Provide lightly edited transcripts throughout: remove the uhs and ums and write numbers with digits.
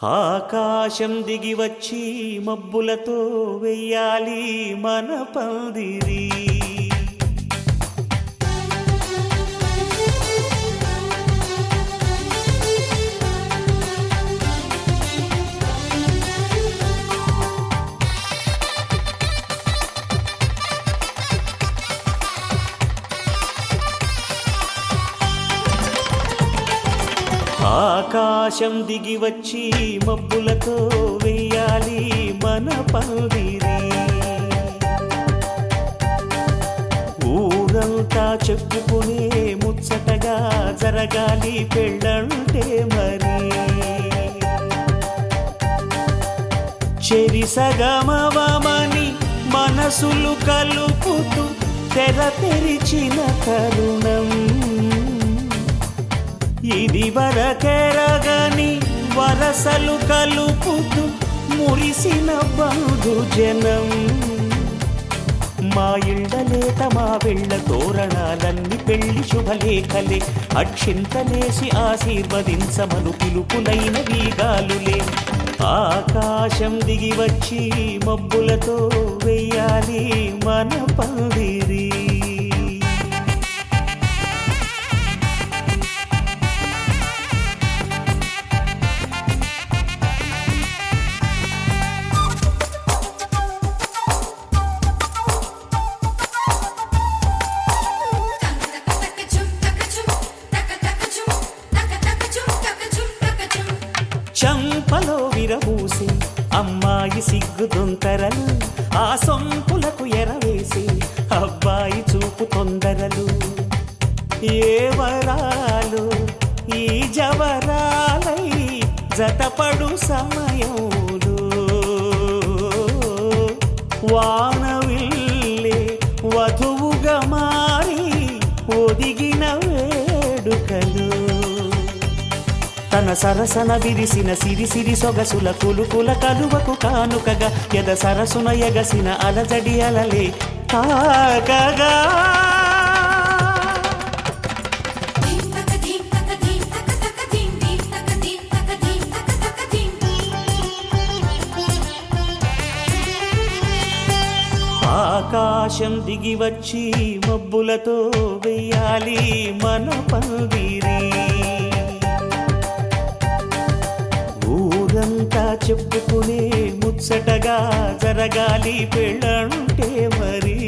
ఆకాశం దిగి వచ్చి మబ్బులతో వెయ్యాలి మన పందిరి. ఆకాశం దిగి వచ్చి మబ్బులతో వెయ్యాలి మన పందిరి. ఊరంతా చెప్పుకునే ముచ్చటగా జరగాలి పెళ్ళంటే మరి. చెరిసగమవమని మనసులు కలుపుతూ తెర తెరిచిన తరుణం ఇది వరకెరగని వరసలు కలుపుతూ మురిసిన బంధుజనం. మా ఇళ్ళలేత మా వెళ్ళ తోరణాలన్నీ పెళ్లి శుభలేఖలే. అక్షింతలేసి ఆశీర్వదించమను పిలుపులైన వీగాలులే. ఆకాశం దిగి వచ్చి మబ్బులతో వెయ్యాలి మన పందిరి. చంపలో విరబూసి అమ్మాయి సిగ్గు దొంతరలు, ఆ సొంపులకు ఎరవేసి అబ్బాయి చూపు తొందరలు. ఏ వరాలు ఈ జవరాలై జతపడు సమయంలో వానవిల్లే వధువుగా మారి ఒదిగిన వేడుకలు. తన సరసన విరిసిన సిరిసిరి సొగసుల కులుకుల కలువకు కానుకగా ఎద సరసున ఎగసిన అలజడి అలలే తాగగా. ఆకాశం దిగి వచ్చి మబ్బులతో వెయ్యాలి మన పందిరి. ఊరంతా చెప్పుకునే ముచ్చటగా జరగాలి పెళ్ళంటే మరి.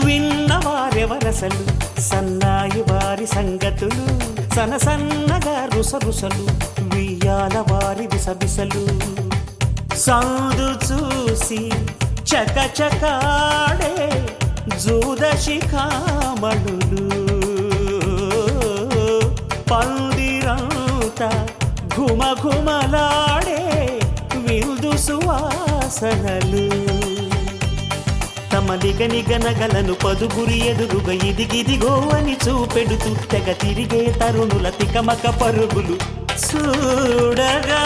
విన్నవారెవరసలు సన్నాయి వారి సంగతులు, సనసన్నగా రుసరుసలు వియ్యాల వారి విసబిసలు. సందు చూసి చకచకాడే జూదశిఖామణులు, పందిరంతా ఘుమఘుమలాడే విందు సువాసనలు. తమ నిగనిగనగలను పదుగురి ఎదురుగా ఇదిగిదిగో అని చూపెడుతూ తెగ తిరిగే తరుణుల తికమక పరుగులు చూడగా.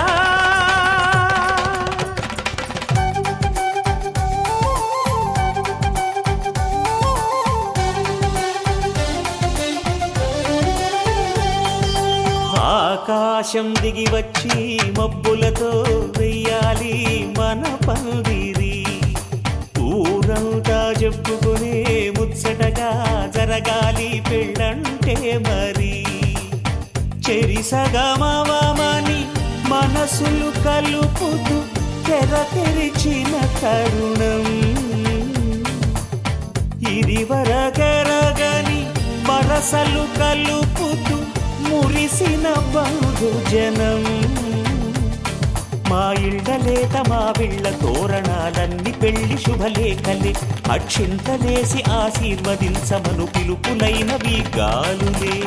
ఆకాశం దిగి వచ్చి మబ్బులతో వెయ్యాలి మన పందిరి. ఊరంతా చెప్పుకునే ముచ్చటగా జరగాలి పెళ్ళంటే మరి. చెరిసగమవమని మనసులు కలుపుతూ తెర తెరిచిన తరుణం ఇది వరకెరగని వరసలు కలుపుతూ మురిసిన బంధుజనం. మా ఇళ్ళలేత మా వీళ్ళ తోరణాలన్నీ పెళ్లి శుభలేఖలే. అక్షింతలేసి ఆశీర్వదించమను పిలుపులైన వీగాలులే.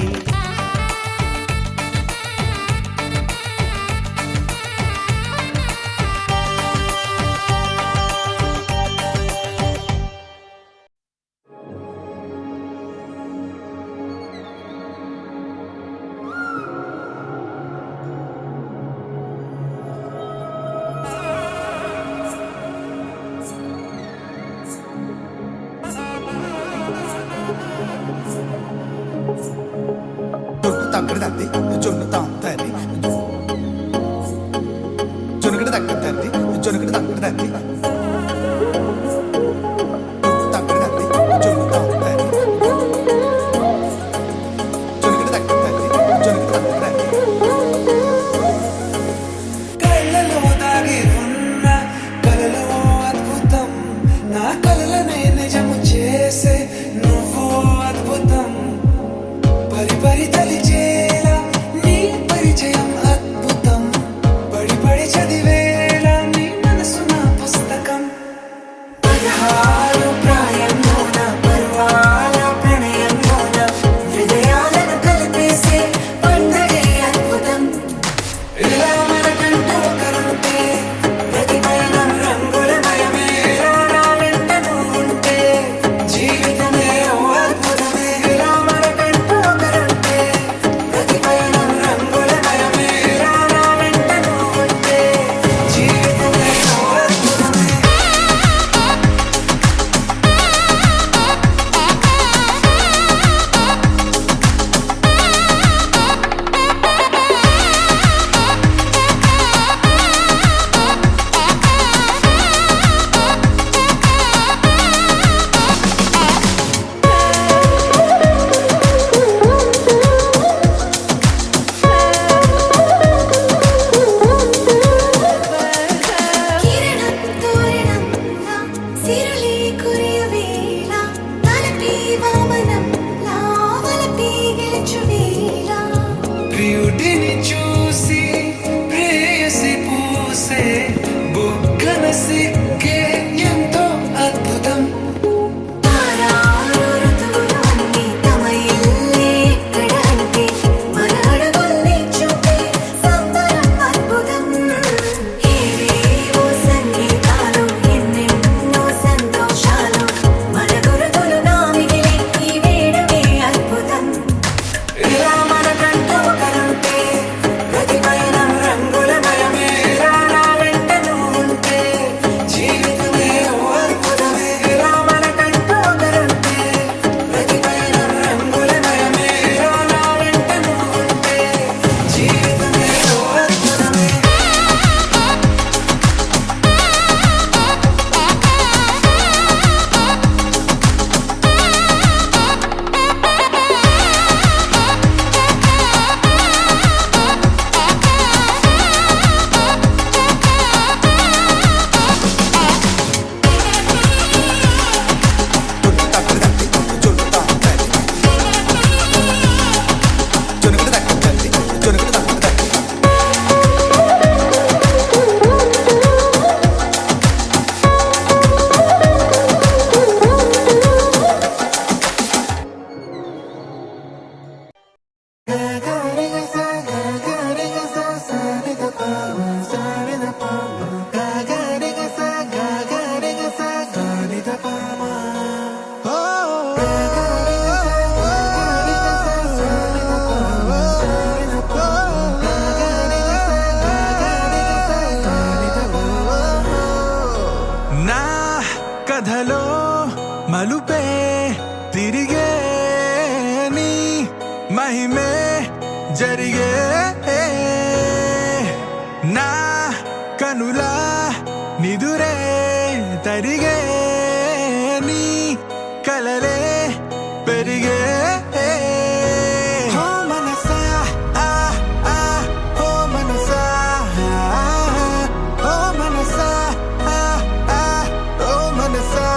తక్కడ తద్ది జొన్ను తాంతది జొనుకడ తక్కడ తద్ది జొనుకడ తక్కడ తద్ది తక్కడ తద్ది జొన్ను తాంతది జొనుకడ తక్కడ తద్ది జొనుకడ తక్కడ తద్ది కళ్ళలో దాగి ఉన్న కలలో అద్భుతం నా కలలనే నిజము చేసే నువ్వు అద్భుతం పరి పరి తలిచేలా నీ పరిచయం అద్భుతం పడి పడి చదివేలా నీ మనసు నా పుస్తకం 16 ప్రాయంలోన పర్వాల ప్రణయంలోన హృదయాలను కలిపేసే పండగే అద్భుతం ఇలా మనకంటూ ఒకరుంటే ప్రతి పయనం రంగులమయమే నా వెంట నువ్వుంటే జీవితమే ఓ అద్భుతమే ఇలా మనకంటూ ఒకరుంటే ప్రతి పయనం రంగులమయమే నా వెంట నువ్వుంటే జీవితమే ఓ అద్భుతమే కిరణం తోరణంలా సిరులే కురియవేళ తలపి వామనంలా వలపి గెలుచువేళ ప్రియుడిని చూసి ప్రేయసి పూసే బుగ్గన సిక్కే ఎంతో అద్భుతం తారారు ఋతువులు అన్నీ తమ ఇల్లే ఎక్కడ అంటే మన అడుగుల్ని చూపే సంబరం అద్భుతం ఏవేవో సంగీతాలు ఎన్నెన్నో సంతోషాలు మన గురుతులుగా మిగిలే ఈ వేడుకే అద్భుతం ఇలా మనకంటూ ఒకరుంటే ప్రతి పయనం రంగులమయమే నా వెంట నువ్వుంటే జీవితమే ఓ అద్భుతమే ఇలా మనకంటూ ఒకరుంటే ప్రతి పయనం రంగులమయమే నా వెంట నువ్వుంటే జీవితమే ఓ అద్భుతమే జొన్ను తక్కడ తద్ది జొన్ను తాంతది జొనుకడ తక్కడ తద్ది జొనుకడ తక్కడ తద్ది నా కథలో మలుపే తిరిగే నీ మహిమే జరిగే నా కనులా నిదురే తరిగే నీ కలలే పెరిగే ఓ మనసా ఆ ఆ ఓ మనసా ఓ మనసా ఆ ఆ ఓ మనసా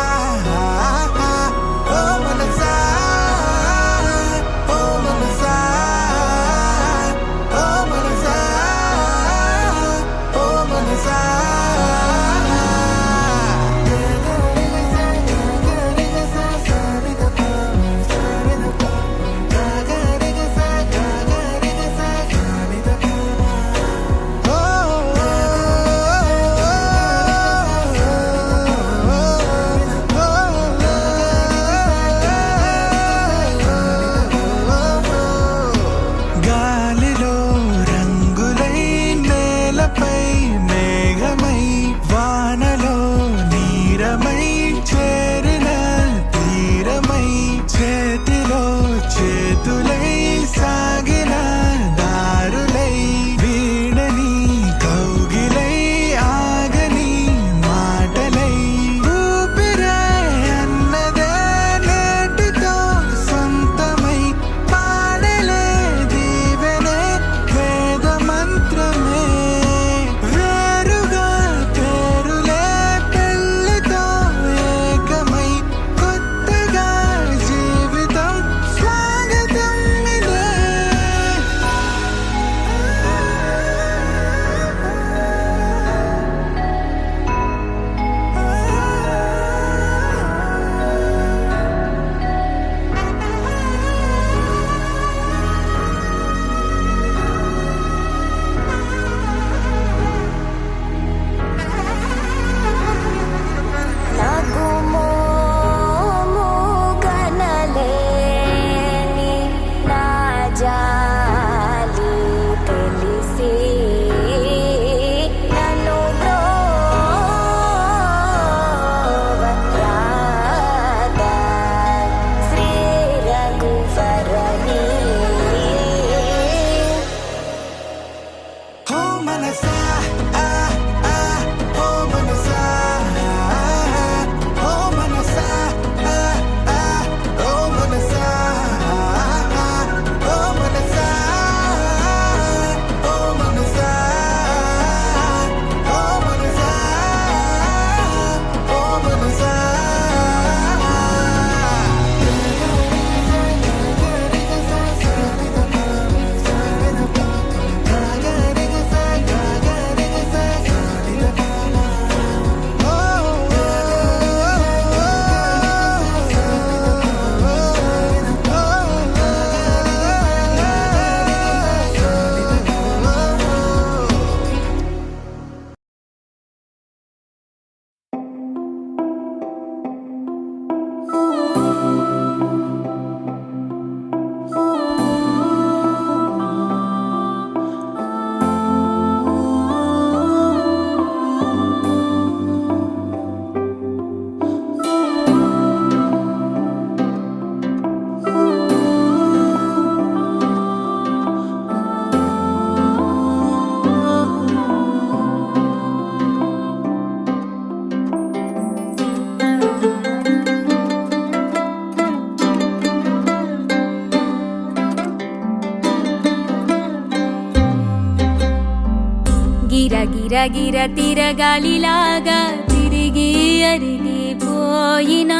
గిర గిర గిర తిరగాలిలాగా తిరిగి అరిగిపోయినా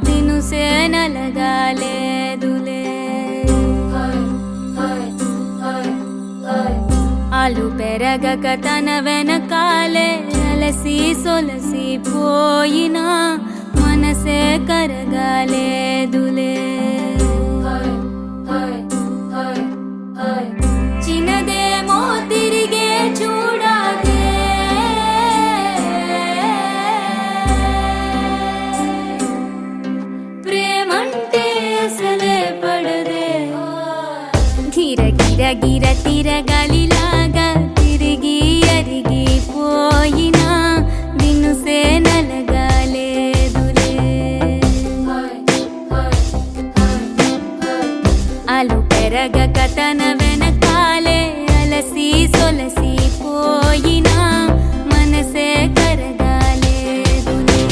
దినుసే నలగాలేదులే ఆలు పెరగక తన వెనకాలే అలసి సొలసి పోయినా మనసే కరగాలేదులే చిన్నదేమో తిరిగే చూడాలే ప్రేమంటే అసలే పడదే గిర గిర గిర తిరగాలిలాగా తిరిగి అరిగిపోయినా దినుసే నలగాలేదులే ఆలు పెరగక తన వెనకాలే అలసి సొలసి పోయినా మనసే కరగాలేదులే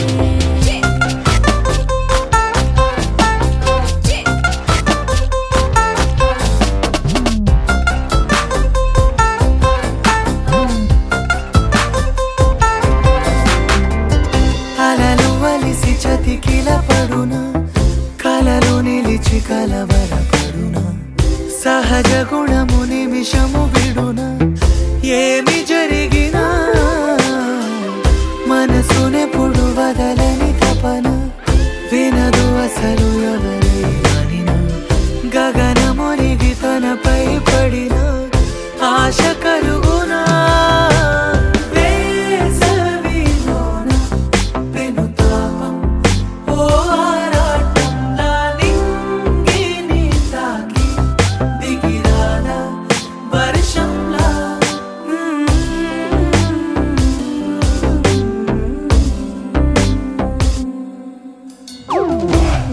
అలలు వలిసి చతికిల పడునా కలలు నిలిచి కలవరపడునా సహజ గుణము నిమిషము విడునా ఏమి జరిగినా మనసునెప్పుడు వదలని తపన వినదు అసలు ఎవరి అనినా గగనమునిగి తనపై పడిన ఆశ కలుగునా వేసవిలోన పెనుతాపం ఓ ఆరాటంలా నింగిని తాకి దిగిరాదా వర్షంలా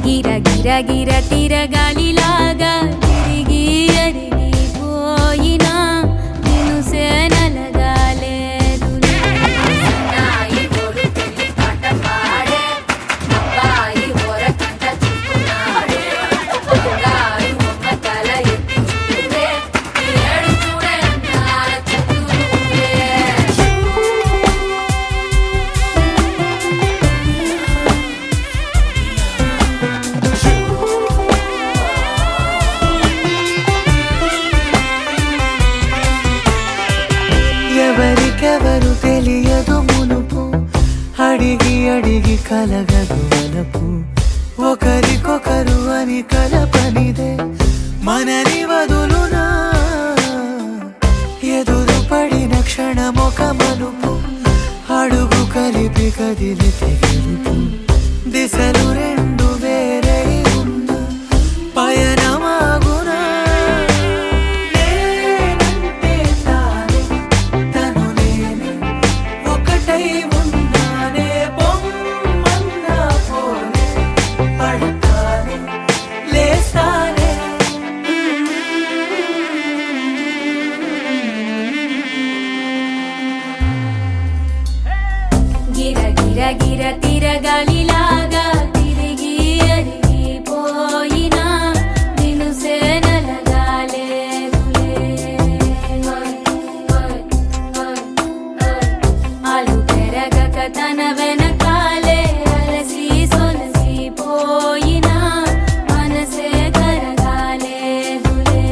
గిర గిర గిర తిరగాలిలాగా తిరిగి అరిగిపోయినా దినుసే నలగాలేదులే ఎవరికెవరు తెలియదు మునుపు అడిగి అడిగి కలగదు వలపు ఒకరికొకరు అని కలపనిదే మనని వదులునా ఎదురు పడిన క్షణమొక మలుపు అడుగు కలిపి కదిలితే గెలుపు దిశలు రెండు వేరే ఉన్న పయనమాగునా నేనంటే తానే తను నేనే ఒకటై ఉన్నానే బొమ్మన్నా పోనే పడతానే లేస్తానే గిర గిర గిర తిరగాలిలాగా తిరిగి అరిగిపోయినా దినుసే నలగాలేదులే ఆలు పెరగక తన వెనకాలే అలసి సొలసి పోయినా మనసే కరగాలేదులే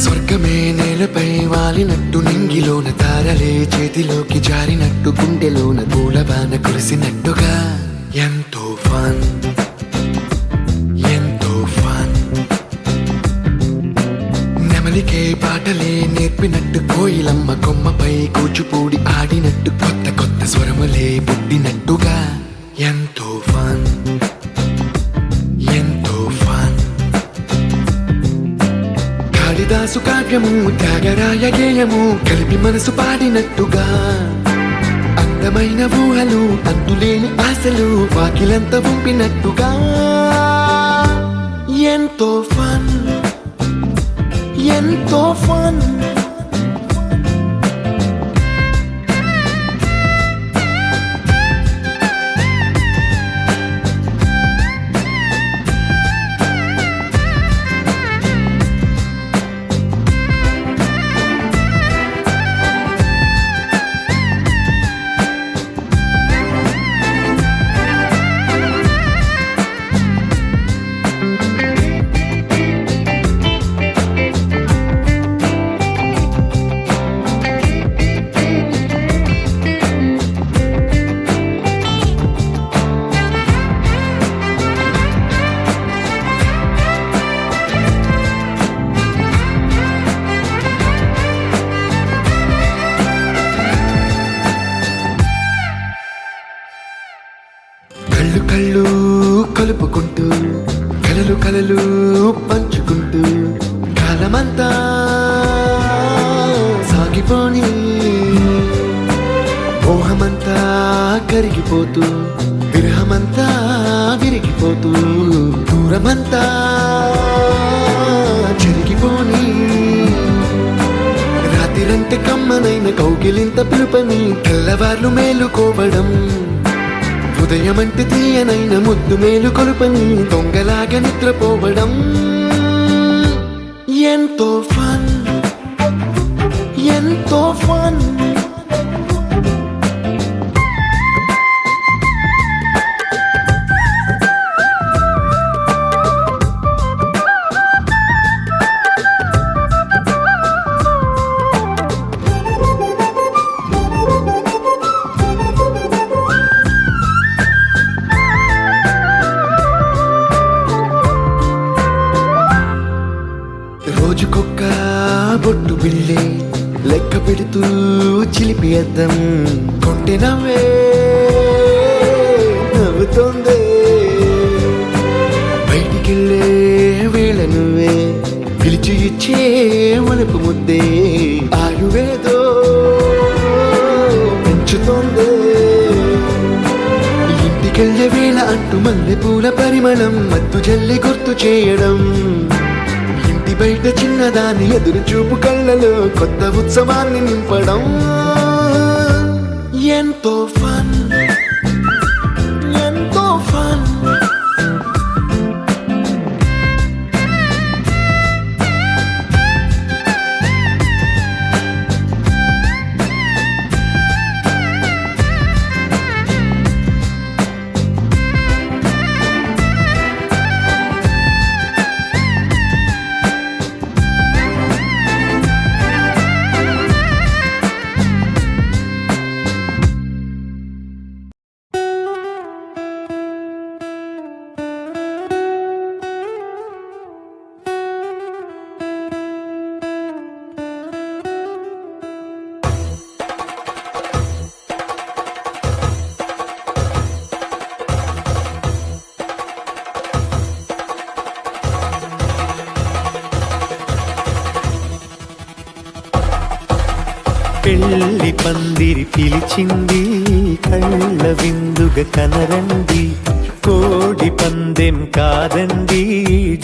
స్వర్గమే నేలపై వాలినట్టు నింగిలోన తారలే చేతిలోకి జారినట్టు గుండెలోన పూలవాన కురిసినట్టుగా ఎంతో ఫన్ నెమలికే పాటలే నేర్పి చెప్పినట్టు కోయిలమ్మ కొమ్మపై కూచిపూడి ఆడినట్టు కొత్త కొత్త స్వరములే పుట్టినట్టుగా ఎంతో ఫన్ ఎంతో ఫన్. కాళిదాసు కావ్యము త్యాగరాయ గేయము కలిపి మనసు పాడినట్టుగా అందమైన ఊహలు అంతులేని ఆశలు వాకిలంత ఉంపినట్టుగా ఎంతో ఫన్ ఎంతో ఫన్. కళ్ళు కళ్ళు కలుపుకుంటూ కలలు కలలు పంచుకుంటూ కాలమంతా సాగిపోని మోహమంతా కరిగిపోతూ విరహమంతా విరిగిపోతూ దూరమంతా చెరిగిపోని రాత్రిరంటే కమ్మనైన కౌగిలింత పిలుపని తెల్లవార్లు మేలుకోవడం ఉదయమంటే తీయనైన ముద్దు మేలు కొలుపని దొంగలాగా నిద్రపోవడం ఎంతో ఫన్ ఎంతో ఫన్. రోజుకొక్క బొట్టు బిళ్ళే లెక్క పెడుతూ చిలిపి అద్దం కొంటె నవ్వే నవ్వుతోందే బయటికెళ్ళే వేళ నువ్వే పిలిచి ఇచ్చే వలపు ముద్దే ఆయువేదో పెంచుతోందే ఇంటికెళ్ళే వేళ అంటూ మల్లె పూల పరిమళం మత్తు జల్లి గుర్తు చేయడం బయట చిన్నదాని ఎదురు చూపు కళ్ళలో కొత్త ఉత్సవాన్ని నింపడం ఎంతో ఫన్ ఎంతో ఫన్. పెళ్లి పందిరి పిలిచింది కళ్ళ విందుగ కనరండి కోడి పందెం కాదండి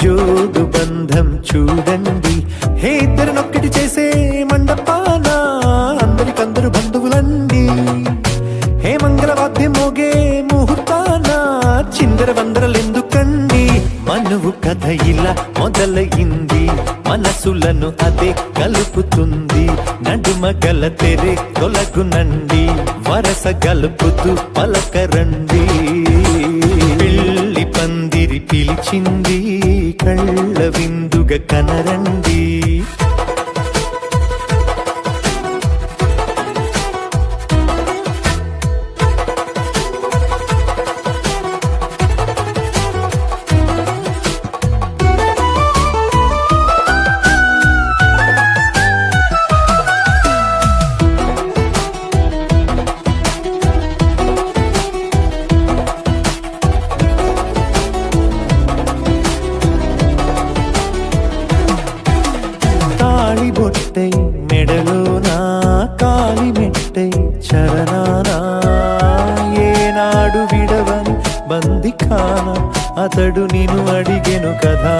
జోడు బంధం చూడండి హే ఇద్దరినొక్కటి చేసే మండపాన అందరికందరు బంధువులండి హే మంగళవాద్యం మోగే ముహూర్తాన చిందర వందరలెందుకండి మనువు కథ ఇలా మొదలయింది మనసులను అదే కలుపుతుంది నడుమ గల తెరే తొలగునండి వరస గలుపుతూ పలకరండి పెళ్లి పందిరి పిలిచింది కళ్ళ విందుగ కనరండి నాడు విడవని బందిఖాన అతడు నిన్ను అడిగెను కదా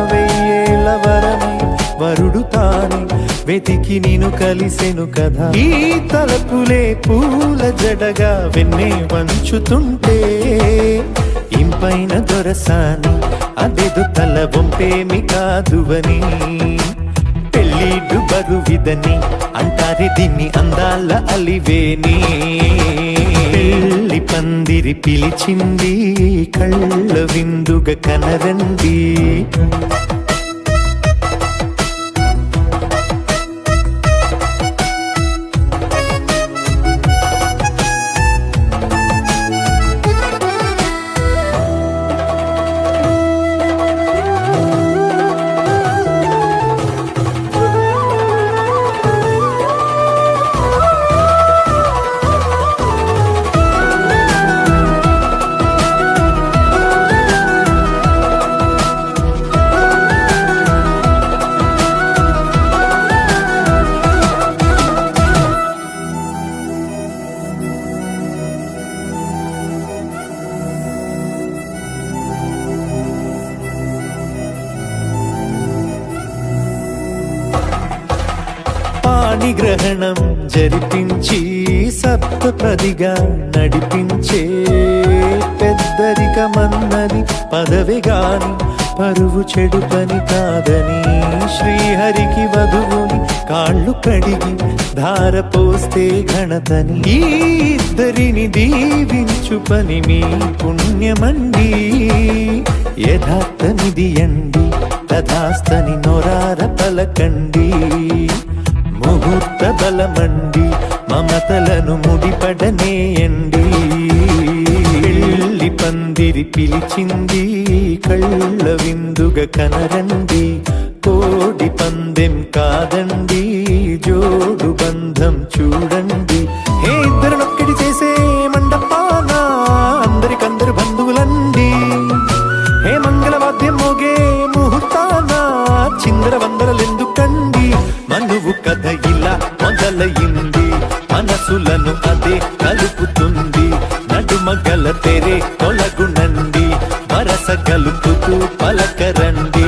వెయ్యేళ్ళ వరమై వరుడు తానే వెతికి నిన్ను కలిసెను కదా ఈ తలపులే పూల జడగా వెన్నే వంచుతుంటే ఇంపైన దొరసాని అదెదు తల వంపేమి కాదువని పెళ్ళిడు బరువిదని అంటారే దీన్ని అందాల అలివేని పెళ్లి పందిరి పిలిచింది కళ్ళ విందుగా కనరండి పాణిగ్రహణం జరిపించి సప్తపదిగా నడిపించే పెద్దరికమన్నది పదవి గాని పరువు చెడు పని కాదని శ్రీహరికి వధువుని కాళ్ళు కడిగి ధార పోస్తే ఘనతని ఈ ఇద్దరిని దీవించు పని మీ పుణ్యమండి యథార్థనిది అండి తథాస్తని నొరార పలకండి ముహూర్త బలమండి మమతలను ముడిపడనేయండి పెళ్లి పందిరి పిలిచింది కళ్ళ విందుగా కనరండి కోడి పందెం కాదండి జోడు బంధం చూడండి హే ఇద్దరినొక్కడి చేసే మండపాన అందరికందరు బంధువులండి హే మంగళవాద్యం మోగే ముహూర్తాన చిందర వందరలెందుకండి మనువు కథ ఇలా మొదలయింది మనసులను అదే కలుపుతుంది నడుమగల తెరే తొలగునండి వరస కలుపుతూ పలకరండి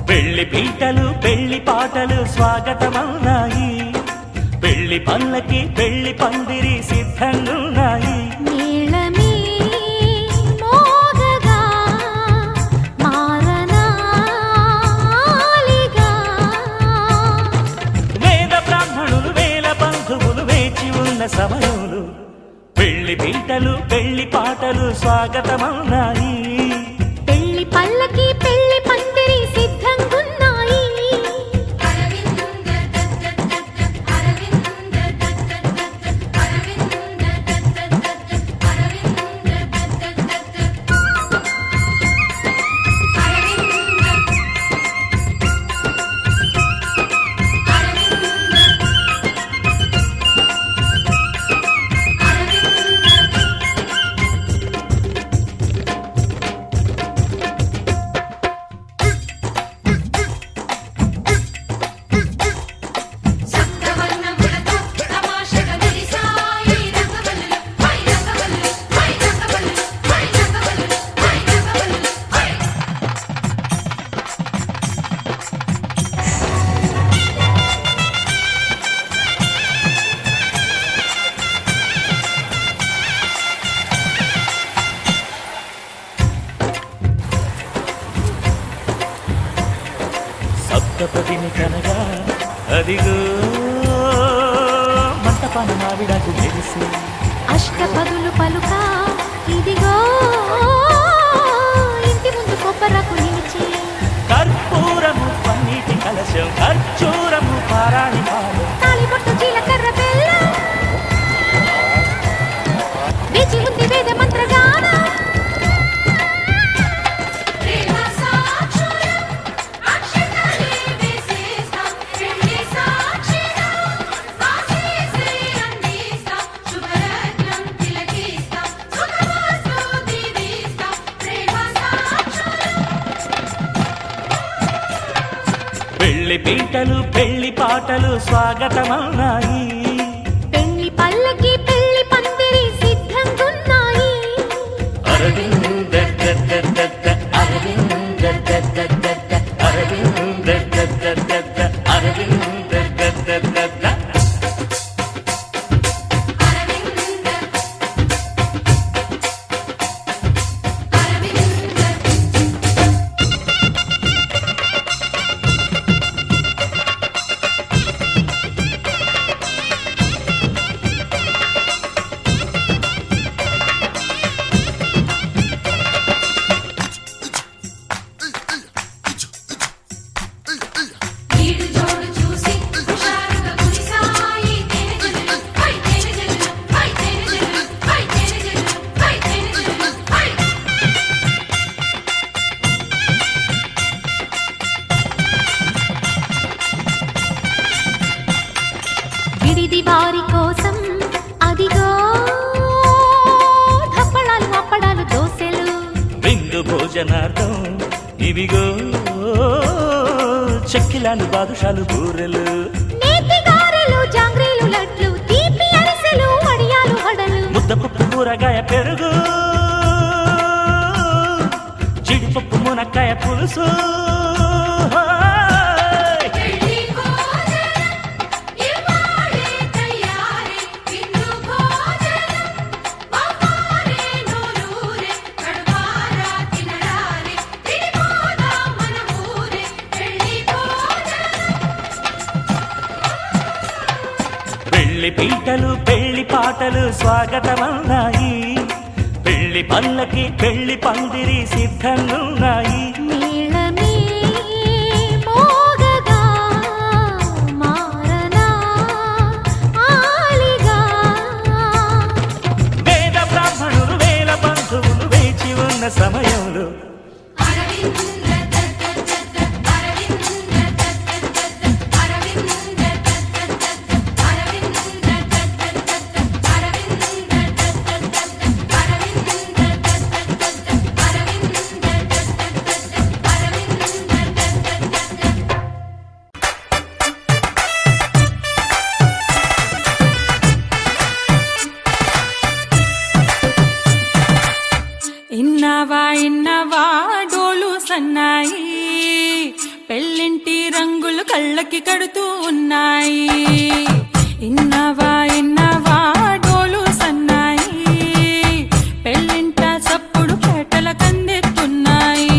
పెళ్లి పీటలు పెళ్లి పాటలు స్వాగతమవునాయి పెళ్లి పల్లకి పెళ్లి పందిరి సిద్ధంగున్నాయి మేళమే మోగగా మారనాలిగా వేద బ్రాహ్మణులు వేల బంధువులు వేచి ఉన్న సమయంలో పెళ్లి పీటలు పెళ్లి పాటలు స్వాగతమవునాయి పెళ్లి పల్లకి పెళ్లి పందిరి సిద్ధంగున్నాయి సప్తపదిని కనగా అదిగో మంటపాన మావిడకు మెరిసి అష్టపదులు పలుక ఇదిగో ఇంటి ముందు కొబ్బరకు నిలిచి కర్పూరము పన్నీటి కలశం ఖర్చూరము పారాణి పాలు తాళిబొట్టు జీలకర్ర బెల్లం వేచి ఉంది వేద మంత్రగానం పెళ్లి పీటలు పెళ్లి పాటలు స్వాగతమన్నాయి పెళ్లి పల్లకి పెళ్లి పందిరి సిద్ధంగున్నాయి అరవింద అరవింద అరవింద అరవింద విడిది వారి కోసం అదిగో ధప్పడాలు అప్పడాలు దోసెలు విందు భోజనార్థం ఇవిగో చెక్కిలాలు బాదుషాలు బూరెలు నేతి గారెలు జాంగ్రీలు లడ్లు తీపి అరిసెలు వడియాలు వడలు ముద్దపప్పు కూరగాయ పెరుగు జీడిపప్పు మునక్కాయ పులుసు పెళ్లి పీటలు పెళ్లి పాటలు స్వాగతమన్నాయి పెళ్లి పల్లకి పెళ్లి పందిరి సిద్ధంగున్నాయి మేళమే మోగగా మారనా ఆలిగా వేద బ్రాహ్మణులు వేల బంధువులు వేచి ఉన్న సమయంలో ఇన్నవా డోలు సన్నాయి పెళ్ళింటి రంగులు కళ్ళకి కడుతూ ఉన్నాయి ఇన్నవా డోలు సన్నాయి పెళ్ళింట సప్పుడు పేటల కందెత్తున్నాయి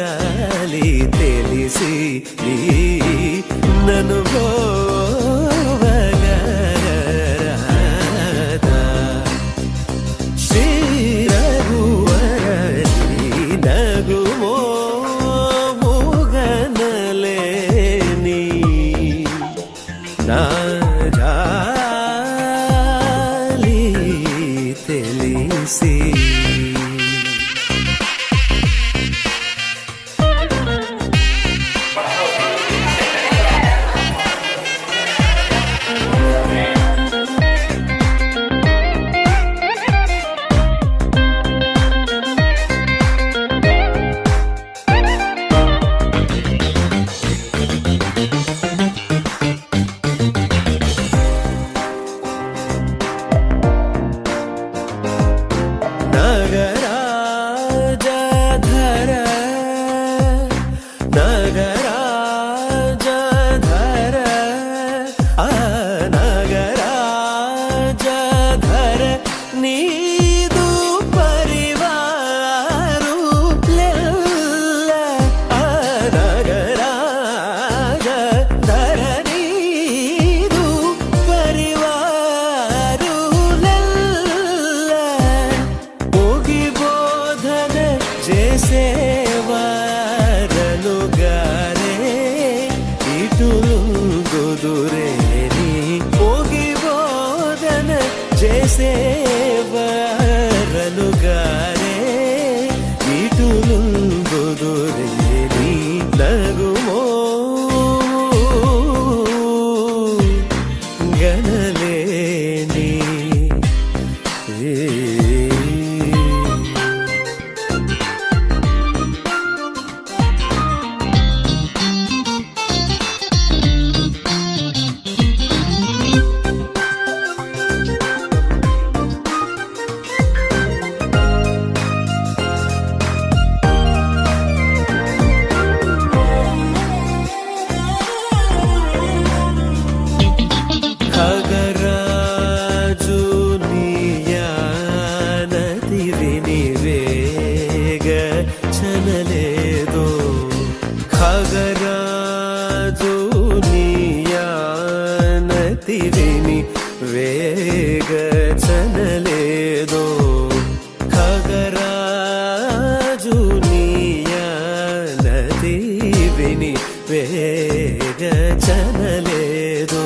జాలి తెలిసి నన్ను పోవగలరాదా శ్రీరఘువరని నగుమో ముగనలేని నా జాలి తెలిసి నగరాజధర నగరాజధర ఆ నగరాజధర నీదు పరివారు లెల్ల ఆ నగరాజధర నీదు పరివారు లెల్ల పోగి బోధన చేసేవారనుగారే ఇటులుంగుదురేని పోగి బోధన చేసేవారనుగారే ఇటులుంగుదురేని నగుమో గణలేని ఖగరాజు నీయానతి వినివేగ చనలేదో ఖగరాజు నీయానతి వినివేగ చనలేదో ఖగరాజు నీయానతి వినివేగ చనలేదో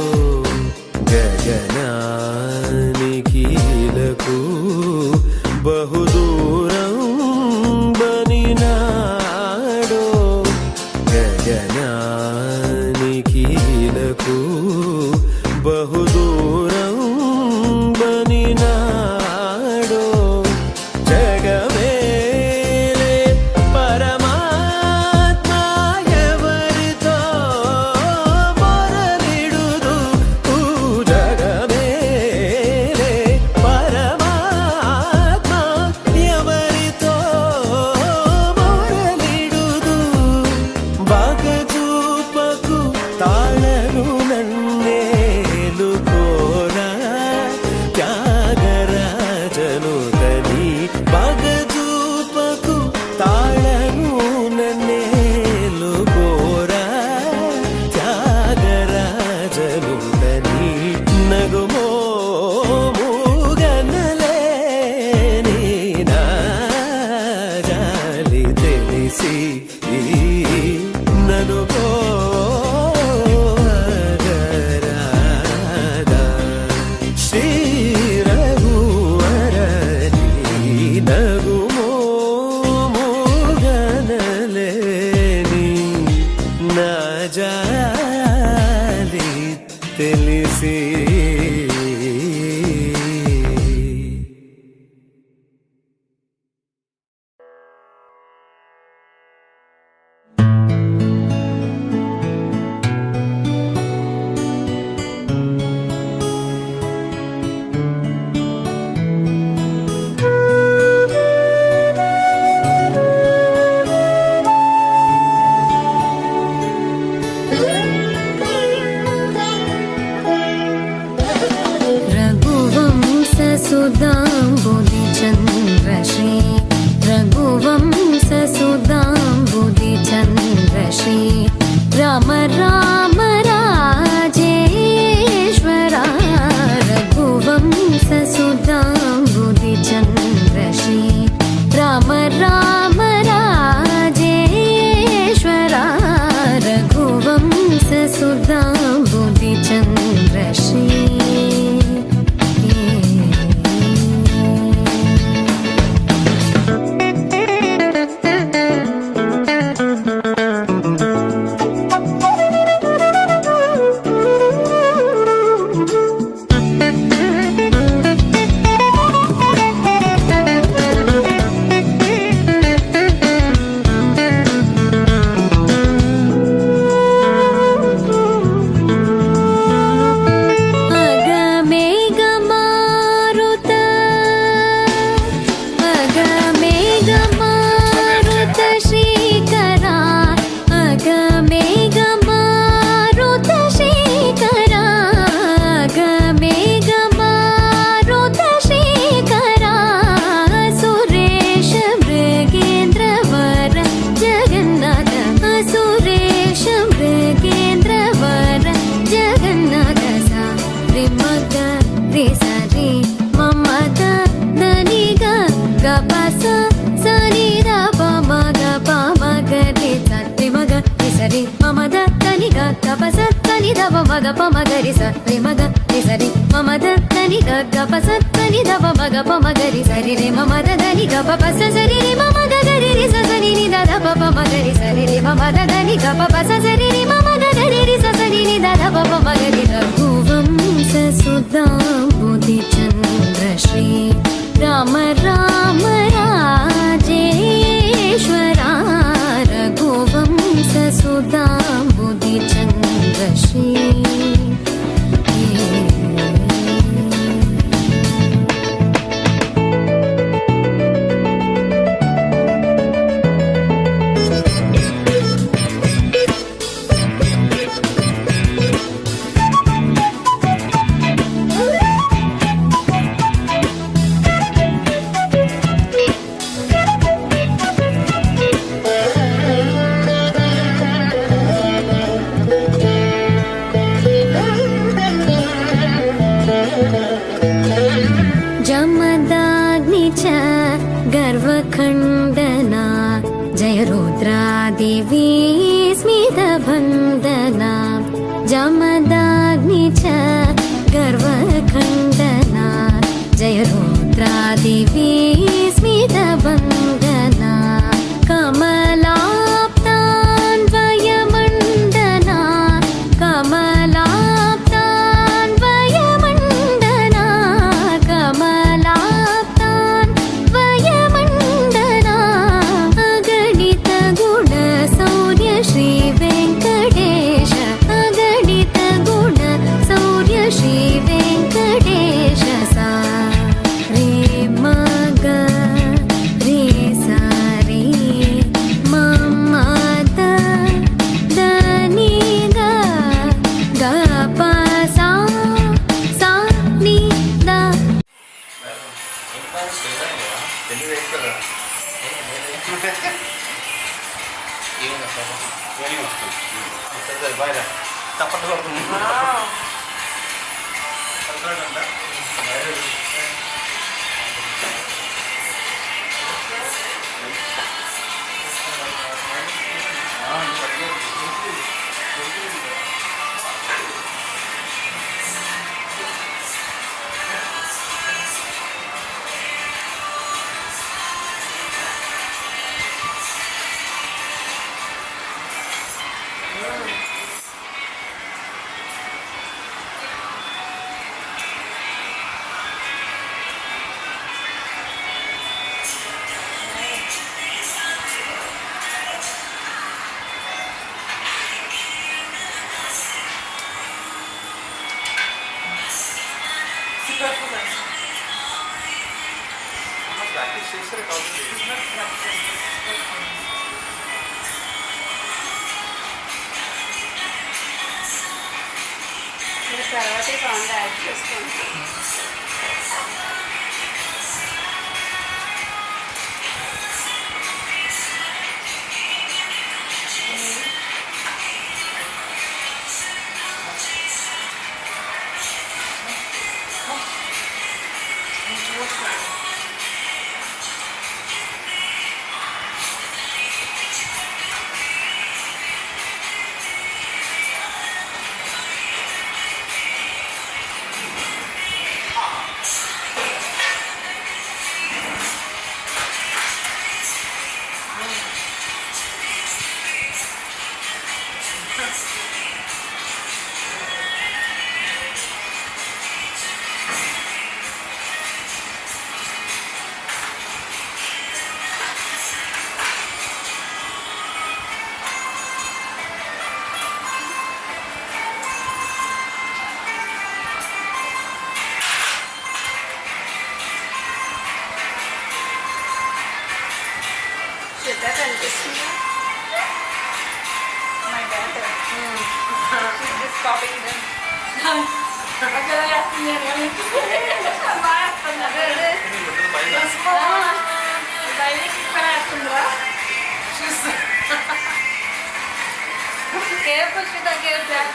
గగనానికీలకు బహుదూరం బనినాడో గగనానికీలకు బహుదూరం బనినాడో జగమేలే పరమాత్మ ఎవరితో మొరలిడుదు జగమేలే పరమాత్మ ఎవరితో మొరలిడుదు బాగజూపకు తాళను నన్నేలు కోరా త్యాగరాజను తని బాగజూపకు తాళను నన్నేలు కోరా త్యాగరాజను తని నగుమో మూగనలేని నా జాలి తెలిసి నన్ను పోగరాదా శ్రీరఘువరని నగుమో మూగనలేని నా జాలి తెలిసి పమగరి స రి మగ రి సరి మమ దని గ పస దని దవ మగ పమగరి సరి రి మమ దని గ పస సరి రి మమ గరి రి స సని ని ద పమగరి సరి రి మమ దని గ పస సరి రి మమ గరి రి స సని ని ద పమగరి రఘువంశ సుధాంబుధి చంద్ర శ్రీ రామ రామ రాజేశ్వరా రఘువంశ సుధాంబుధి చంద్ర శ్రీ जमदाग्नि च गर्वखण्डना जय रुद्रादेवी स्मितभन्दना जमदाग्नि च गर्वखण्डना जय रुद्रादेवी स्मितभन्दना कमलाप्तान्वयमण्डना कमलाप्तान्वयमण्डना कमलाप्तान्वयमण्डना अगणित गुण सौर्य श्री वेङ्कटेश अगणित गुण सौर्य श्री वेङ्कटेश सा रे मग रे सा रे मम द नी ग ग प सा सा नी द తర్వాతే సాంగ్ యాడ్ చేసుకుంటాం. శ్రద్ధ కనిపిస్తుందా? My daughter she's just copying them. అక్కడ యాక్టింగ్ కేర్ఫుల్ శ్రద్ధ కేర్ఫుల్.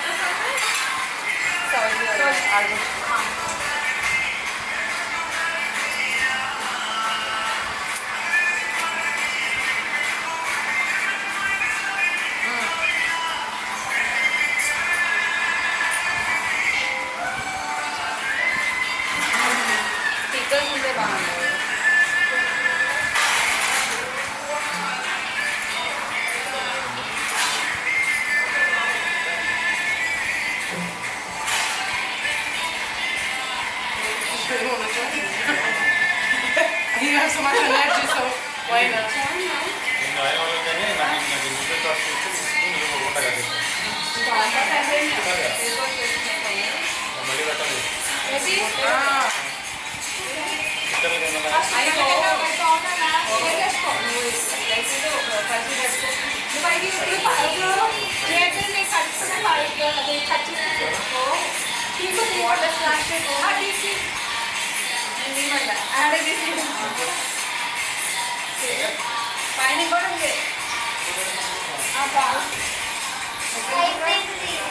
పైన కూడా ఉంది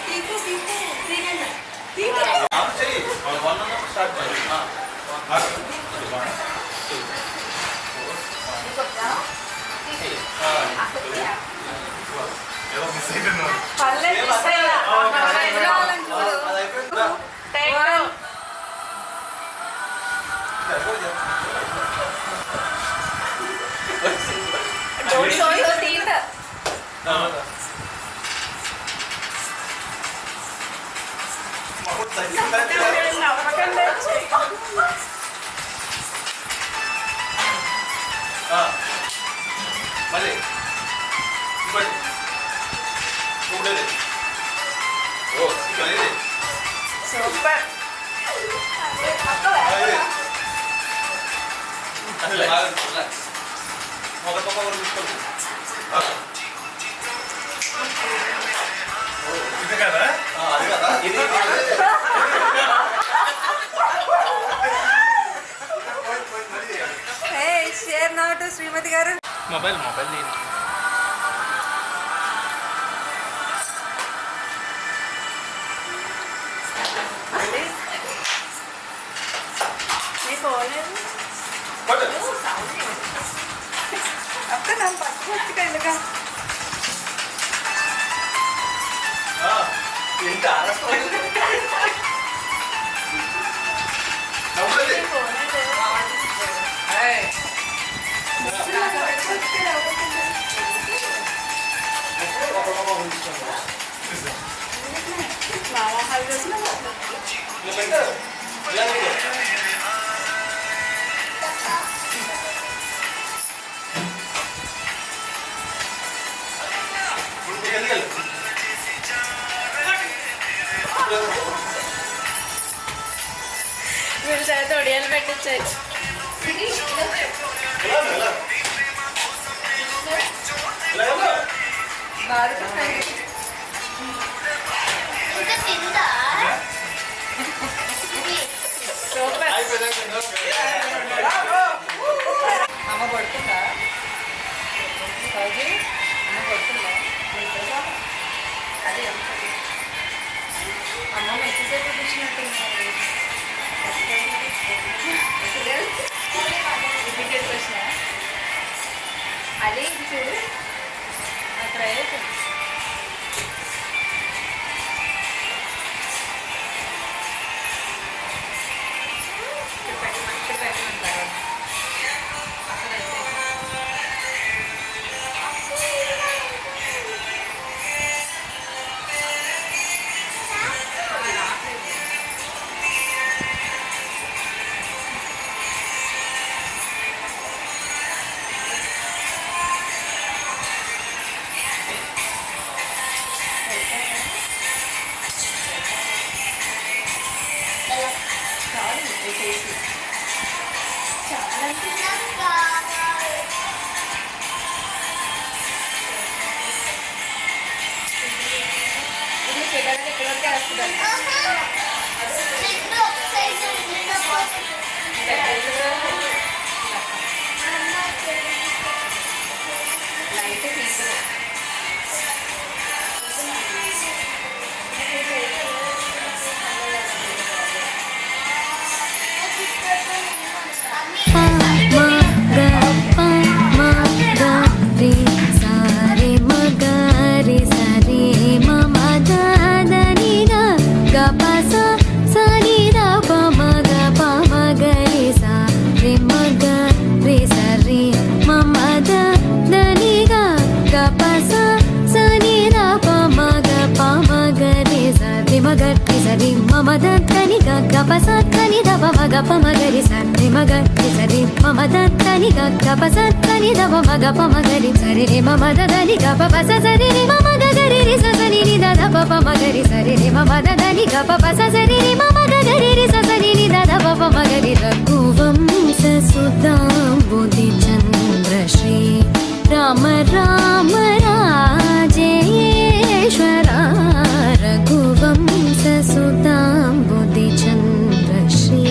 తీపు తీపు తీగండి తీపు పర్లేదు మిస్ అయ్యా ఎదురావాలని చూడు take don't show your teeth మళ్ళీ సూపర్ ఇది కదా అది కదా ఇది షేర్ నాట్ శ్రీమతి గారు మొబైల్ మీ ఫోన్ అక్క నన్ను పట్టుకొచ్చు ఎందుక ఏంటి నవ్వుతుంది మీరు చేత ఒడియాలు పెట్టించచ్చు అమ్మ పడుతుందా అమ్మ పడుతుందా అది అమ్మ మెసేజ్ చూసినట్టున్నారు టికెట్ వచ్చినా అదే ఇది చూడు అక్కడ పెట్టమంటారు గపమగరి సరి మగరి సరి మమదని గపసని దవ మగ పమగరి సరి మమదని గప సరి మగరి సని ని దద పమగరి సరి మద దని గప పస సరి రి మమ గరి రి స సని ని ద ద ప మగరి రఘువంశ సుధాంబుధి చంద్ర శ్రీ రామ రామ రాజేశ్వర రఘువంశ సుధాంబుధి చంద్ర శ్రీ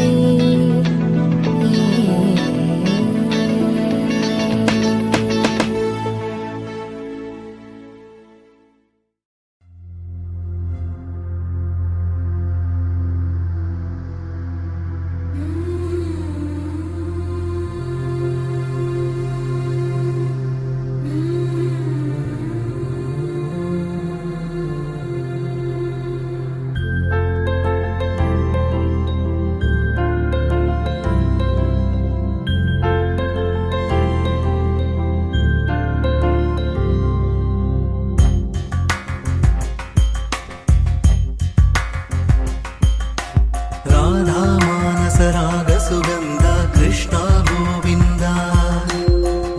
రాధా మానస రాగ సుగంధ కృష్ణ గోవింద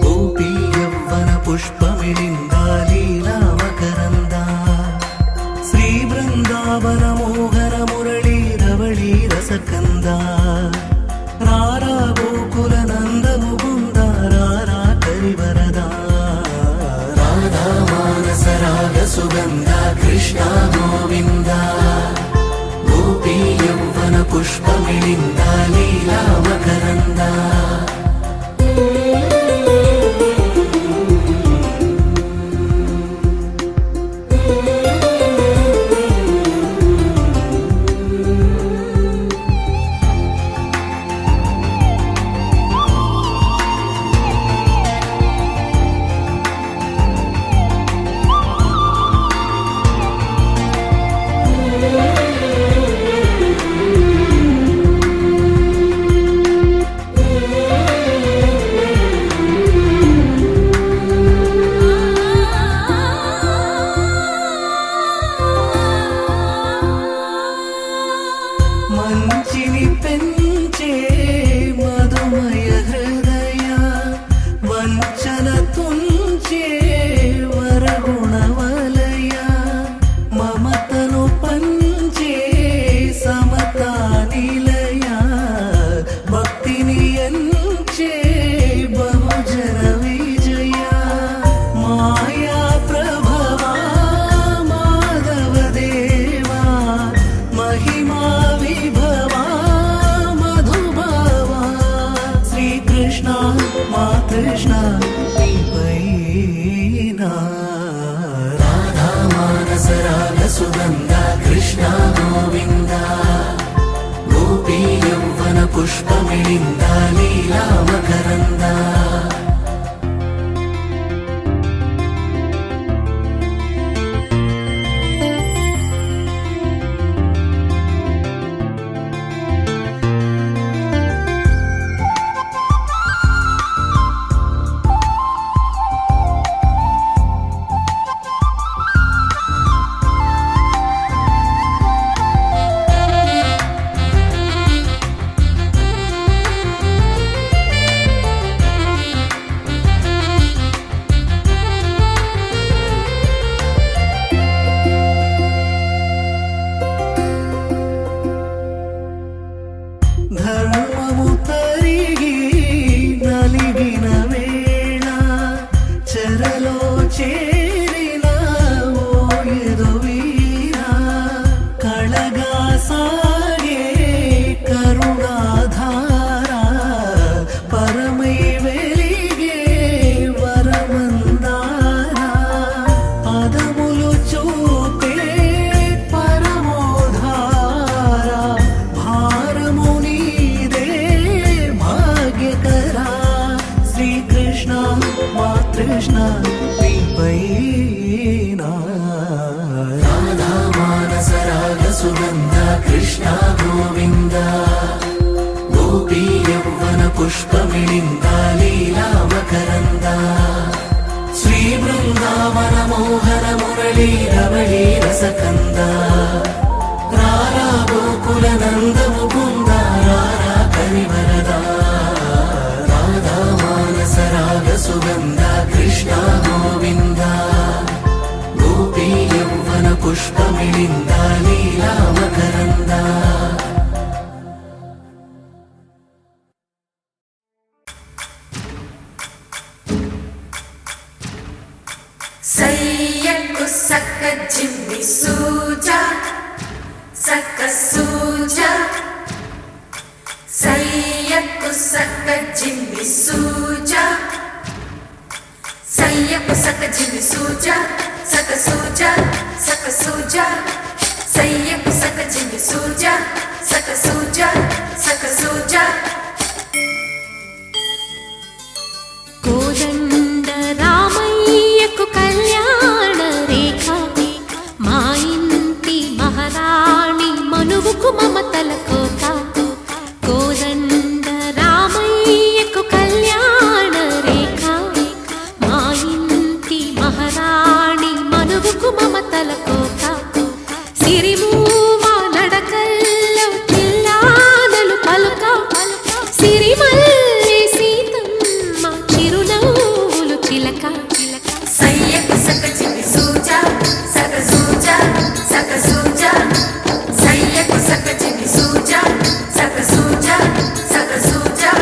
గోపీ యవ్వన పుష్పమిళింద లీలా మకరంద శ్రీ బృందావన మోహన మురళీ రవళీ రసకంద రారా గోకుల నంద ముకుంద రారా కరివరద రాధా మానస రాగ సుగంధ కృష్ణ గోవింద గోపీ యవ్వన పుష్పమిళింద లీలా మకరంద మంచిని పెంచే మధుమయ హృదయ వంచన తుంచే వరగుణవలయ మమతను పంచే సమతా నిలయ భక్తిని ఎంచే బహుజన విజయ మాయా ప్రభవా మాధవ దేవా మహిమా విభవా మధుభవా శ్రీకృష్ణ మా కృష్ణ నీపైనా రాధా మానస రాగ సుగంధ కృష్ణ గోవింద గోపీ యవ్వన పుష్పమిళింద లీలా మకరంద ధర్మము తరిగి నలిగిన వేళ చెరలో చేరిన ఓ ఎదువీర కళగా సాగే కరుణాధార పరమై వెలిగే వరమందార పదములు చూపే పరమోధార భారము నీదే భాగ్యకరా శ్రీకృష్ణ మా కృష్ణ నీపైనా రాధా మానస రాగ సుగంధ కృష్ణ గోవింద గోపీ యవ్వన పుష్పమిళింద లీలా మకరంద శ్రీ బృందావన మోహన మురళీ రవళీ రసకంద రారా గోకుల నంద ముకుంద రారా కరివరద రాధా మానస రాగ సుగంధ కృష్ణ గోవింద గోపీ యవ్వన पुष्पमिळिन्द लीलामकरन्द సయ్యకు సక్క జిమ్మి సూజా సక్క సూజా సయ్యకు సక్క జిమ్మి సూజా సయ్యకు సక్క జిమ్మి సూజా సక్క సూజా సక్క సూజా సయ్యకు సక్క జిమ్మి సూజా సక్క సూజా సక్క సూజా కోదండ రామయ్యకు కళ్యాణ రేఖ మా ఇంటి మహారాణి మనువుకు మమతల కోక కోదండ రామయ్యకు కళ్యాణ రేఖ మా ఇంటి మహారాణి మనువుకు మమతల కోక సిరిమూవా నడకల్లో చిల్లానలు పలుక సిరిమల్లె సీతమ్మ చిరునవ్వులు చిలక సయ్యకు సక్క జిమ్మి సూజా సక్క సూజా సక్క సూజా సయ్యకు సక్క జిమ్మి సూజా సక్క సూజా సక్క సూజా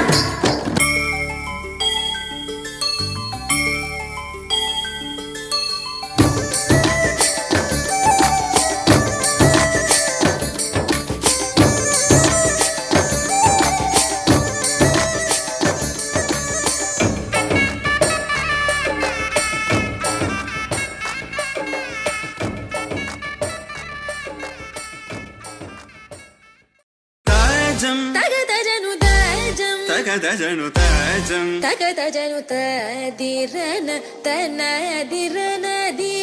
తగదజను దజం తగదజను తాజం తగదజను తదిరన తనదిరనది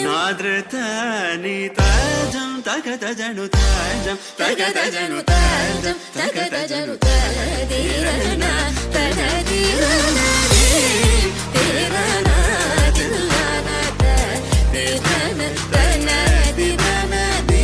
నాద్రతాని తాజం తగదజను తాజం తగదజను తాజం తగదజను తదిరన తనదిరనది తిరన తిల్లన తదిరన తనదిరనది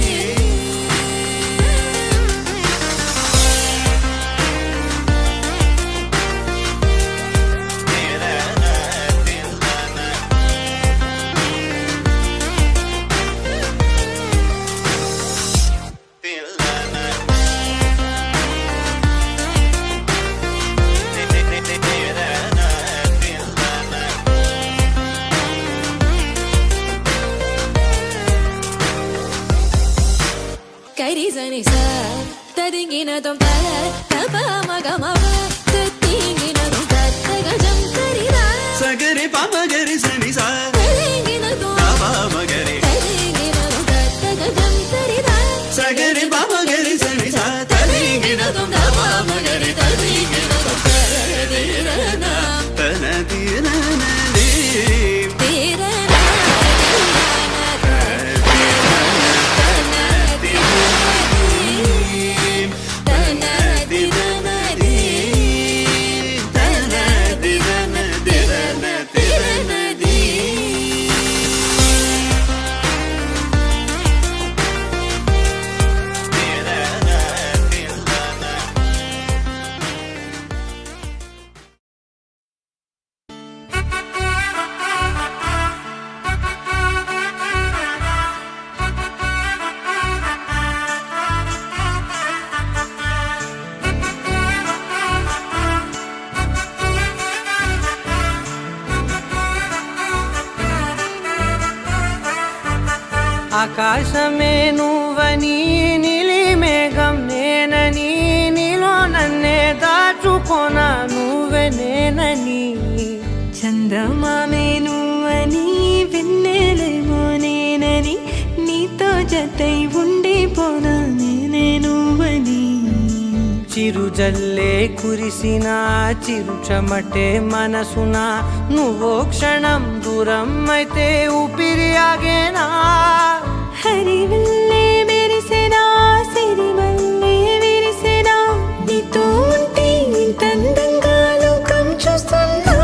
కరిజని స తదింగిన దొం తల తప మగ మవ తతింగిన దొం తగజం కరిరా సగరి పమగరి సని సా తలింగిన దొం పమగరి తలింగిన దొం తగజం కరిరా సగరి పమగరి సని సా తలింగిన దొం పమగరి తలింగిన దొం తిరన తనదిరనది తిరన తనదిరనది తిరనది ఆకాశమే నువ్వని నీలి మేఘం నేనని నీలో నన్నే దాచుకోన నువ్వే నేనని చందమామే నువ్వని వెన్నెలేమో నేనని నీతో జతై ఉండిపోనా నేనే నువ్వని చిరుజల్లే కురిసిన చిరు చెమటే మనసున నువ్వో క్షణం దూరం అయితే ఊపిరి ఆగేనా హరివల్లే మెరిసెనా సిరివల్లే విరిసెనా నీతో ఉంటే ఇంతందంగా లోకం చూస్తున్నా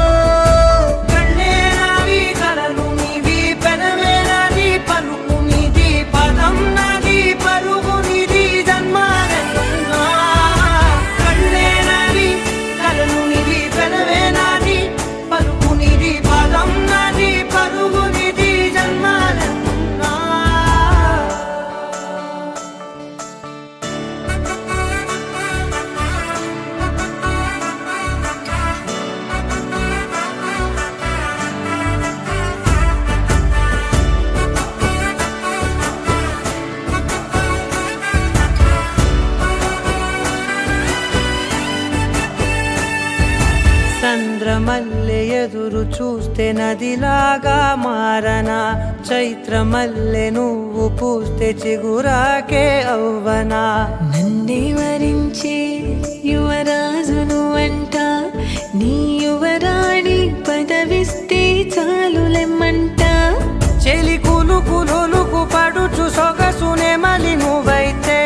కళ్ళే నావి కలలు నీవి పెనమే నాది పలుకు నీది పదం నాది పరుగు నీది జన్మాలెన్నున్నా కళ్ళే నావి కలలు నీవి పెనమే నాది పలుకు నీది పదం నాది పరుగు నీది జన్మాలెన్నున్నా పోస్తే నదిలాగా మారనా, చైత్రమల్లె నువ్వు పూస్తే చిగురాకే అవ్వనా. నన్నే వరించే యువరాజును అంట, నీ యువరాణి పదవిస్తే చాలులెమ్మంట. చెలి కులుకు పడుచు సొగసునే మలి నువ్వైతే,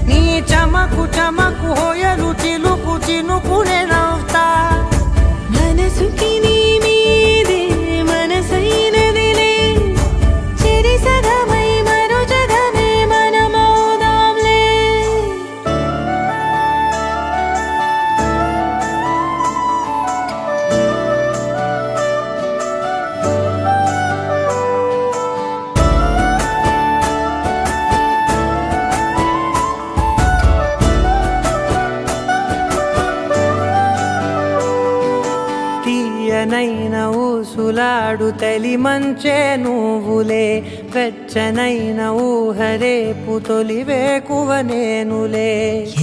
నీ చమకు చమకు హోయలు చిలుకు చినుకునే నవ్వుతా. మనసుకి నీ మీదే మనసైనదిలే, చెరి సగమై మరో జగమే మనమౌదాంలే. తీయనైన ఊసులాడు తలి మంచే నువ్వులే, వెచ్చనైన ఊహరేపు తొలివేకువ నేనులే.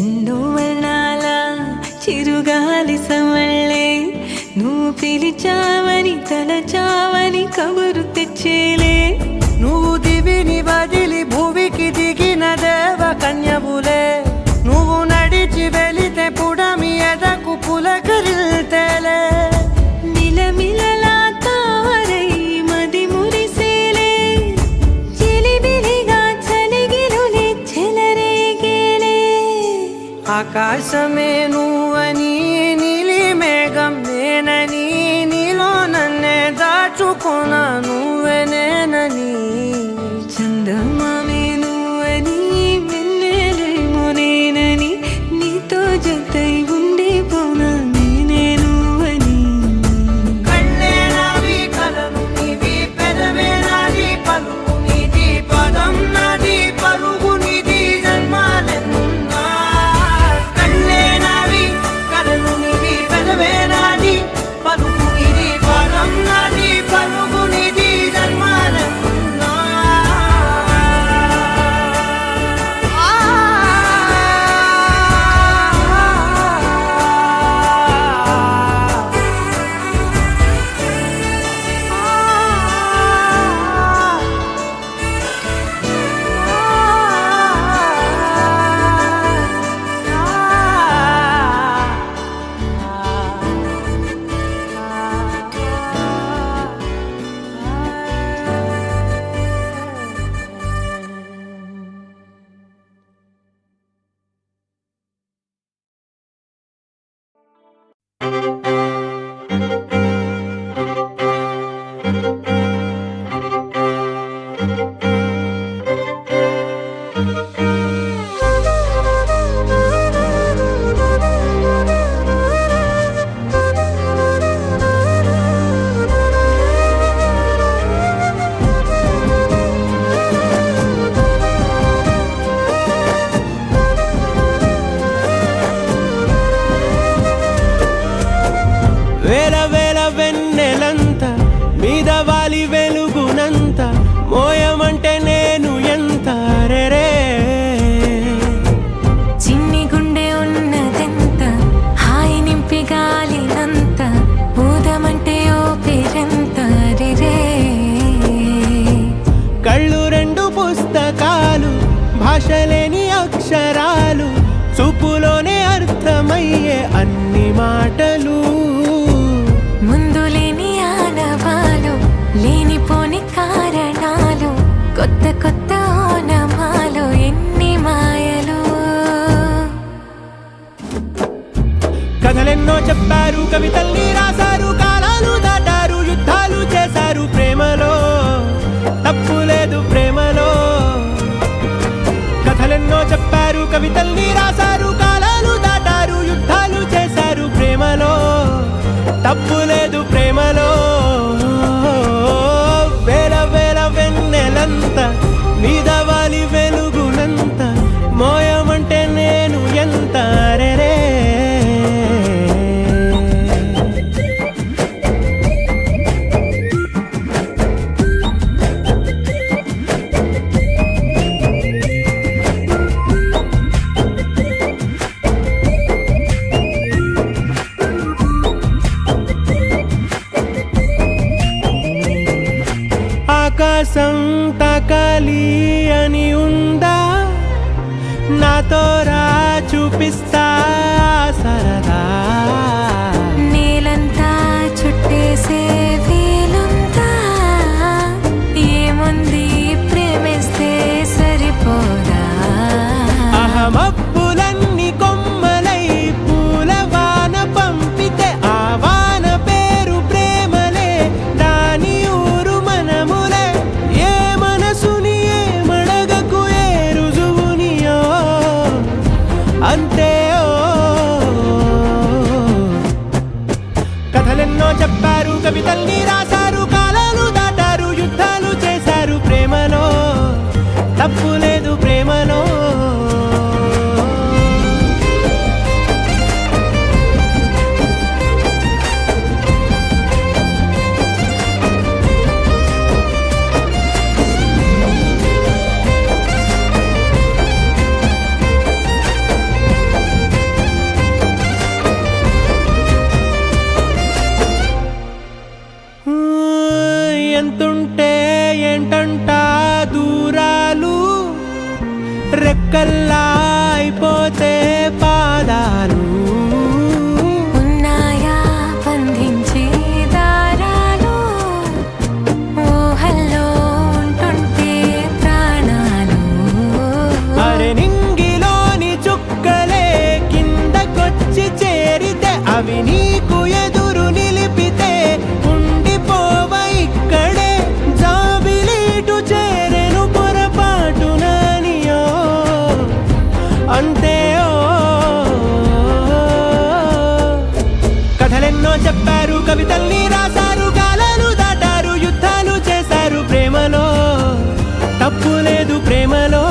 ఎన్నో వర్ణాల చిరుగాలి సమళ్ళే, నువ్వు పిలిచావని తలచావని కబురు తెచ్చేలే. నువ్వు దివిని వదిలి భూమికి దిగిన దేవ కన్యవులే, నువ్వు నడిచి వెళితే పుడమి ఎదకు పులకరిల్తేలే. మిలమిలలా తారై మది మురిసేలే, చిలిబిలిగా చలిగిలులే చెలరేగేలే. ఆకాశమే నువ్వని నీలి మేఘం నేనని, నీలో నన్నే దాచుకున్నా నువ్వే నేనని. చందమామే నువ్వని వెన్నెలేమో నేనని, నీతో జతై ఉండిపోనా నేనే నువ్వని. కళ్ళే నావి కలలు నీవి, పెదవే నాది పలుకు నీది, పదం నాది పలుగు నీది, జన్మాలెన్నున్నా. కళ్ళే నావి కలలు నీవి, పెదవే నాది పలుకు నీది, పదం నాది పలుగు నీది, జన్మాలెన్నున్నా. వేల వేల వెన్నెలంత మీద వాలి వెలుగునంత, మోయమంటే నేను ఎంత రే. చిన్ని గుండె ఉన్నదెంత, హాయి నింపి గాలినంత, ఊదమంటే ఓ పేరెంత రే. కళ్ళు రెండు పుస్తకాలు, భాష లేని అక్షరాలు, చూపులోనే అర్థమయ్యే అన్ని మాటలు. ముందు లేని ఆనవాలు, లేనిపోని కారణాలు, కొత్త కొత్త ఓనమాలు, ఎన్ని మాయలు. కథలెన్నో చెప్పారు, కవితల్ని రాశారు, కాలాలు దాటారు, యుద్ధాలు చేశారు ప్రేమలో, తప్పు లేదు ప్రేమలో. కథలెన్నో చెప్పారు, కవితల్ని రాశారు, కాలాలు దాటారు, యుద్ధాలు చేశారు ప్రేమలో, తప్పు లేదు ప్రేమలో. వేల వేల వెన్నెలంత మీద వాలి వెలుగునంత, మోయమంటే నేను ఎంత రే. ఆకాశం తాకాలి అని ఉందా నాతో రా చూపిస్తా సరదా నేలంతా చుట్టేసే వీలుందా ఏముంది ప్రేమిస్తే సరిపోదా అహమప్పులన్నీ కొమ్మలై పూలవాన పంపితే ఆ వాన పేరు ప్రేమలే దాని ఊరు మనములే ఏ మనసుని ఏ మడగకు ఏ రుజువునియో అంతే కథలెన్నో చెప్పారు కవితల్ని రాశారు కాలాలు దాటారు యుద్ధాలు చేశారు ప్రేమలో తప్పు లేదు ప్రేమలో ఎంతుంటే ఏంటంట దూరాలు రెక్కల్లా అయిపోతే పాదాలు ఉన్నాయా బంధించే దారాలు ఊహల్లో ఉంటుంటే ప్రాణాలు అరె నింగిలోని చుక్కలే కిందకొచ్చి చేరితే అవి నీకు ఎదురు నిలిపితే ఉండిపోవ ఇక్కడే జాబిలీటు చేరెను పొరపాటు నానియో అంతే కథలెన్నో చెప్పారు కవితల్ని రాశారు కాలాలు దాటారు యుద్ధాలు చేశారు ప్రేమలో తప్పు లేదు ప్రేమలో